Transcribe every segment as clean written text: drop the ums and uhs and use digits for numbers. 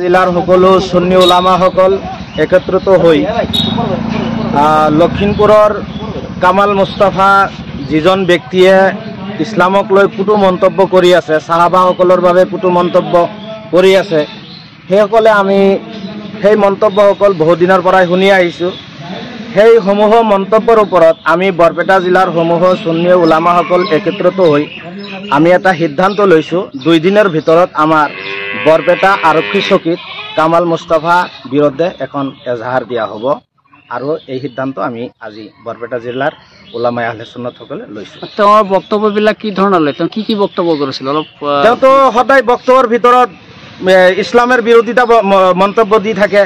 জিলাৰ সকলো সুন্নী উলামাসকল একত্ৰিত হৈ লখিমপুৰৰ কামাল মুস্তাফা যিজন ব্যক্তিয়ে ইছলামক লৈ কুটু মন্তব্য কৰি আছে, সাহাবাসকলৰ বাবে কুটু মন্তব্য কৰি আছে, সেইসকলে আমি সেই মন্তব্যসকল বহুত দিনৰ পৰাই শুনি আহিছোঁ। সেই সমূহ মন্তব্যৰ ওপৰত আমি বৰপেটা জিলাৰ সমূহ সুন্নী উলামাসকল একত্ৰিত হৈ আমি এটা সিদ্ধান্ত লৈছোঁ, 2 দিনৰ ভিতৰত আমাৰ বৰপেটা আৰক্ষী চকীত কামাল মুস্তাফা বিৰুদ্ধে এখন এজাহাৰ দিয়া হ'ব। আৰু এই সিদ্ধান্ত আমি আজি বৰপেটা জিলাৰ উলামাই আহলে সুন্নতসকলে লৈছোঁ। তেওঁৰ বক্তব্যবিলাক কি ধৰণৰ লৈ তেওঁ কি বক্তব্য কৰিছিল? অলপ তেওঁতো সদায় বক্তব্যৰ ভিতৰত ইছলামেৰ বিৰোধিতা মন্তব্য দি থাকে,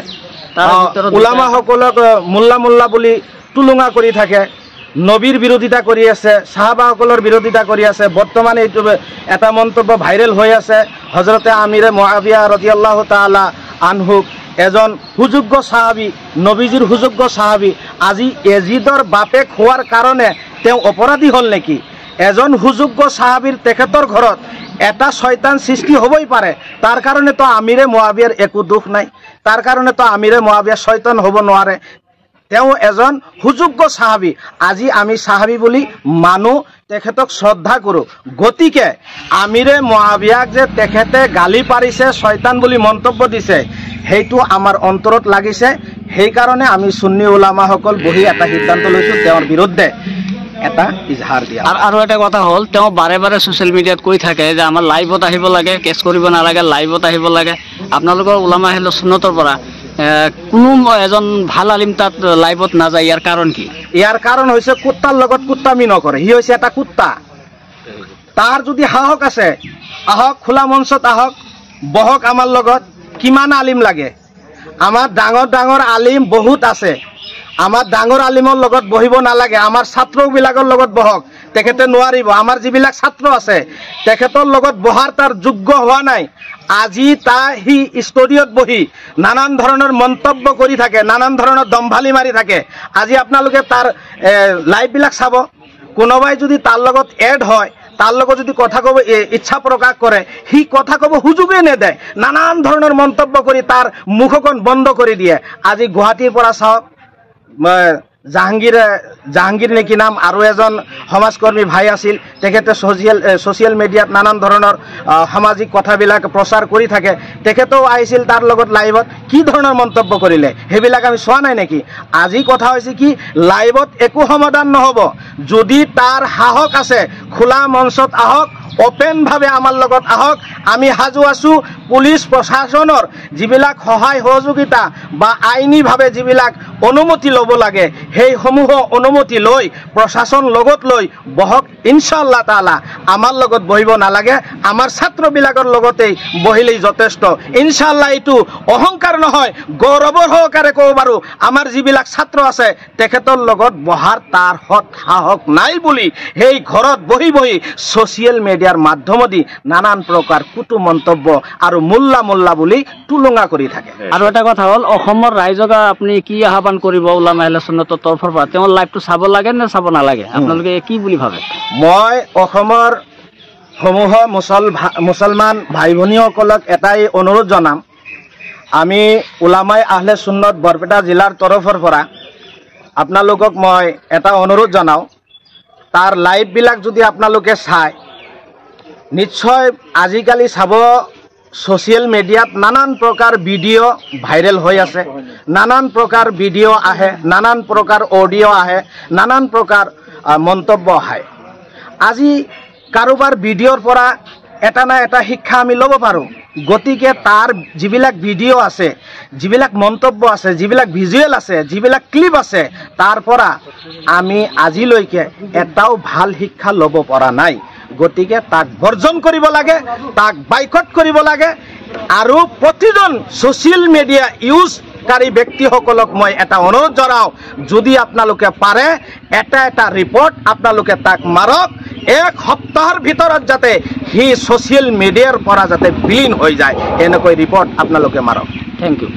উলামাসকলক মোল্লা বুলি টুলুঙা কৰি থাকে, নবীৰ বিৰোধিতা কৰি আছে, সাহাবাসকলৰ বিৰোধিতা কৰি আছে। বৰ্তমান এইটো এটা মন্তব্য ভাইৰেল হৈ আছে, হজৰতে আমিৰে মুআবিয়া ৰাদিয়াল্লাহু তাআলা আনহুক এজন সুযোগ্য সাহাবী, নবীজিৰ সুযোগ্য সাহাবী, আজি এজিদৰ বাপেক হোৱাৰ কাৰণে তেওঁ অপৰাধী হ'ল নেকি? এজন সুযোগ্য সাহাবীৰ তেখেতৰ ঘৰত এটা শয়তান সৃষ্টি হ'বই পাৰে, তাৰ কাৰণে তো আমিৰে মুআবিয়াৰ একো দুখ নাই, তাৰ কাৰণে তো আমিৰে মুআবিয়া শয়তান হ'ব নোৱাৰে। তেওঁ এজন সুযোগ্য সাহাবী, আজি আমি সাহাবী বুলি মানুহ, তেখেতক শ্ৰদ্ধা কৰোঁ। গতিকে আমিৰে মুআবিয়াক যে তেখেতে গালি পাৰিছে, শয়তান বুলি মন্তব্য দিছে, সেইটো আমাৰ অন্তৰত লাগিছে। সেইকাৰণে আমি সুন্নী উলামাসকল বহি এটা সিদ্ধান্ত লৈছোঁ, তেওঁৰ বিৰুদ্ধে এটা ইজহাৰ দিয়া। আৰু এটা কথা হ'ল, তেওঁ বাৰে বাৰে ছ'চিয়েল মিডিয়াত কৈ থাকে যে আমাৰ লাইভত আহিব লাগে, কেছ কৰিব নালাগে, লাইভত আহিব লাগে। আপোনালোকৰ উলামা আহলে সুন্নতৰ পৰা কোনো এজন ভাল আলিম তাত লাইভত নাযায়, ইয়াৰ কাৰণ কি? ইয়াৰ কাৰণ হৈছে কুত্তাৰ লগত কুত্তামি নকৰে, সি হৈছে এটা কুত্তা। তাৰ যদি সাহস আছে, আহক, খোলা মঞ্চত আহক, বহক আমাৰ লগত। কিমান আলিম লাগে? আমাৰ ডাঙৰ ডাঙৰ আলিম বহুত আছে, আমাৰ ডাঙৰ আলিমৰ লগত বহিব নালাগে, আমাৰ ছাত্ৰবিলাকৰ লগত বহক। তেখেতে নোৱাৰিব, আমাৰ যিবিলাক ছাত্ৰ আছে তেখেতৰ লগত বহাৰ তাৰ যোগ্য হোৱা নাই। আজি সি ষ্টুডিঅ'ত বহি নানান ধৰণৰ মন্তব্য কৰি থাকে, নানান ধৰণৰ দম্ভালি মাৰি থাকে। আজি আপোনালোকে তাৰ লাইভবিলাক চাব, কোনোবাই যদি তাৰ লগত এড হয়, তাৰ লগত যদি কথা ক'ব ইচ্ছা প্ৰকাশ কৰে, সি কথা ক'ব সুযোগেই নেদে, নানান ধৰণৰ মন্তব্য কৰি তাৰ মুখখন বন্ধ কৰি দিয়ে। আজি গুৱাহাটীৰ পৰা চাওক, জাহাংগীৰ নেকি নাম, আৰু এজন সমাজকৰ্মী ভাই আছিল, তেখেতে ছ'চিয়েল মিডিয়াত নানান ধৰণৰ সামাজিক কথাবিলাক প্ৰচাৰ কৰি থাকে। তেখেতেও আহিছিল তাৰ লগত লাইভত, কি ধৰণৰ মন্তব্য কৰিলে সেইবিলাক আমি চোৱা নাই নেকি? আজি কথা হৈছে কি, লাইভত একো সমাধান নহ'ব। যদি তাৰ সাহস আছে, খোলা মঞ্চত আহক, অপেনভাৱে আমাৰ লগত আহক, আমি সাজু আছোঁ। পুলিচ প্ৰশাসনৰ যিবিলাক সহায় সহযোগিতা বা আইনীভাৱে যিবিলাক অনুমতি ল'ব লাগে, সেইসমূহ অনুমতি লৈ প্ৰশাসন লগত লৈ বহক। ইনশাআল্লাহ তাআলা আমাৰ লগত বহিব নালাগে, আমাৰ ছাত্ৰবিলাকৰ লগতেই বহিলেই যথেষ্ট। ইনশাআল্লাহ এইটো অহংকাৰ নহয়, গৌৰৱৰ সহকাৰে ক'ব পাৰোঁ, আমাৰ যিবিলাক ছাত্ৰ আছে তেখেতৰ লগত বহাৰ তাৰ সাহস নাই বুলি সেই ঘৰত বহি বহি ছ'চিয়েল মিডিয়াৰ মাধ্যমেদি নানান প্ৰকাৰ কুটু মন্তব্য আৰু মোল্লা বুলি টুলুঙা কৰি থাকে। আৰু এটা কথা হ'ল, অসমৰ ৰাইজক আপুনি কি আহ্বান কৰিব উলামা আহলে সুন্নতৰ তৰফৰ পৰা? তেওঁৰ লাইভটো চাব লাগে নে চাব নালাগে, আপোনালোকে কি বুলি ভাবে? মই অসমৰ সমূহ মুছলমান ভাই ভনীসকলক এটাই অনুৰোধ জনাম, আমি উলামাই আহলে সুন্নত বৰপেটা জিলাৰ তৰফৰ পৰা আপোনালোকক মই এটা অনুৰোধ জনাওঁ, তাৰ লাইভবিলাক যদি আপোনালোকে চায়, নিশ্চয় আজিকালি চাব ছ'চিয়েল মিডিয়াত নানান প্ৰকাৰ ভিডিঅ' ভাইৰেল হৈ আছে, নানান প্ৰকাৰ ভিডিঅ' আহে, নানান প্ৰকাৰ অডিঅ' আহে, নানান প্ৰকাৰ মন্তব্য আহে। আজি কাৰোবাৰ ভিডিঅ'ৰ পৰা এটা না এটা শিক্ষা আমি ল'ব পাৰোঁ। গতিকে তাৰ যিবিলাক ভিডিঅ' আছে, যিবিলাক মন্তব্য আছে, যিবিলাক ভিজুৱেল আছে, যিবিলাক ক্লিপ আছে, তাৰ পৰা আমি আজিলৈকে এটাও ভাল শিক্ষা ল'ব পৰা নাই। গতিকে তাক বৰ্জন কৰিব লাগে, তাক বাইকট কৰিব লাগে। আৰু প্ৰতিজন ছ'চিয়েল মিডিয়া ইউজকাৰী ব্যক্তিসকলক মই এটা অনুৰোধ জনাওঁ, যদি আপোনালোকে পাৰে এটা ৰিপৰ্ট আপোনালোকে তাক মাৰক, 1 সপ্তাহৰ ভিতৰত যাতে সি ছ'চিয়েল মিডিয়াৰ পৰা যাতে বিলীন হৈ যায়, এনেকৈ ৰিপৰ্ট আপোনালোকে মাৰক। Thank U.